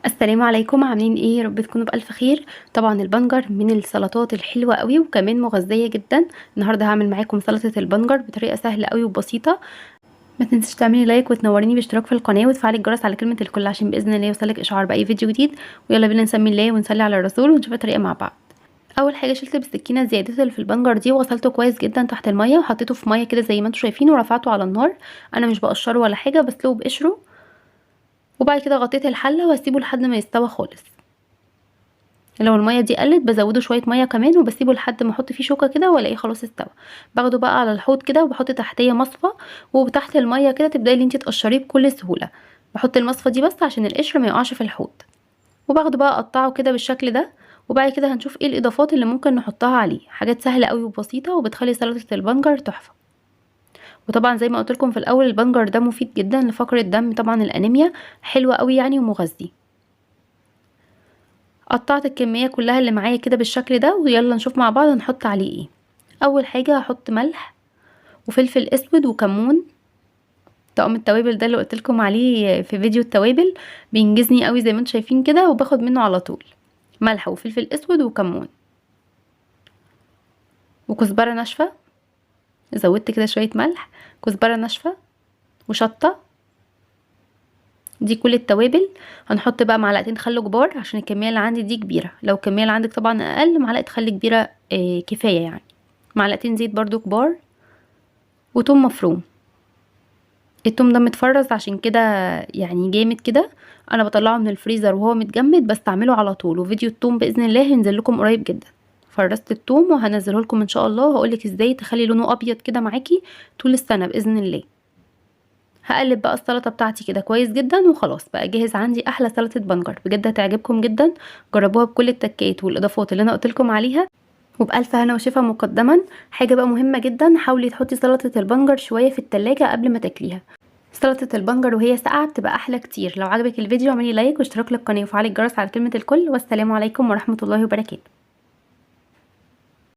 السلام عليكم، عاملين ايه؟ يا رب تكونوا بألف خير. طبعا البنجر من السلطات الحلوة قوي وكمان مغذية جدا. النهارده هعمل معاكم سلطة البنجر بطريقة سهلة قوي وبسيطة. ما تنسيش تعملي لايك وتنوريني باشتراك في القناة وتفعلي الجرس على كلمة الكل عشان بإذن الله يوصلك إشعار بأي فيديو جديد. ويلا بينا نسمي الله ونصلي على الرسول ونشوف الطريقة مع بعض. اول حاجه شلت بالسكينه الزيادات اللي في البنجر دي وغسلته كويس جدا تحت الميه وحطيته في ميه كده زي ما انتم شايفين ورفعته على النار. انا مش بقشره ولا حاجه، بسلقه بقشره. وبعد كده غطيت الحله واسيبه لحد ما يستوى خالص. لو الميه دي قلت بزوده شويه ميه كمان وبسيبه لحد ما احط فيه شوكه كده والاقيه خلاص استوى. باخده بقى على الحوض كده وبحط تحتيه مصفى. وتحت الميه كده تبداي ان انت تقشريه بكل سهوله. بحط المصفى دي بس عشان القشر ما يقعش في الحوض. وباخده بقى اقطعه كده بالشكل ده. وبعد كده هنشوف ايه الاضافات اللي ممكن نحطها عليه، حاجات سهله قوي وبسيطه وبتخلي سلطه البنجر تحفه. وطبعا زي ما قلت لكم في الاول البنجر ده مفيد جدا لفقر الدم، طبعا الانيميا. حلوه قوي يعني ومغذي. قطعت الكميه كلها اللي معايا كده بالشكل ده، ويلا نشوف مع بعض هنحط عليه ايه. اول حاجه هحط ملح وفلفل اسود وكمون. طقم التوابل ده اللي قلت لكم عليه في فيديو التوابل بينجزني قوي زي ما انتم شايفين كده وباخد منه على طول. ملح وفلفل اسود وكمون وكزبره ناشفه. زودت كده شويه ملح. كزبره ناشفه وشطه. دي كل التوابل. هنحط بقى معلقتين خل كبار عشان الكميه اللي عندي دي كبيره، لو الكميه اللي عندك طبعا اقل معلقه خل كبيره كفايه يعني. معلقتين زيت برضو كبار. وتوم مفروم. التوم ده متفرز عشان كده يعني جامد كده. انا بطلعه من الفريزر وهو متجمد بستعمله على طول، وفيديو التوم باذن الله هينزل لكم قريب جدا. فرزت التوم وهنزله لكم ان شاء الله وهقولك ازاي تخلي لونه ابيض كده معاكي طول السنه باذن الله. هقلب بقى السلطه بتاعتي كده كويس جدا وخلاص بقى جاهز عندي احلى سلطه بنجر، بجد هتعجبكم جدا. جربوها بكل التكات والاضافات اللي انا قلت لكم عليها. وبألف هنا وشفا مقدما. حاجه بقى مهمه جدا، حاولي تحطي سلطه البنجر شويه في التلاجة قبل ما تاكليها. سلطة البنجر وهي ساقعة بتبقى احلى كتير. لو عجبك الفيديو اعملي لايك واشتراك للقناة وفعلي الجرس على كلمة الكل. والسلام عليكم ورحمة الله وبركاته.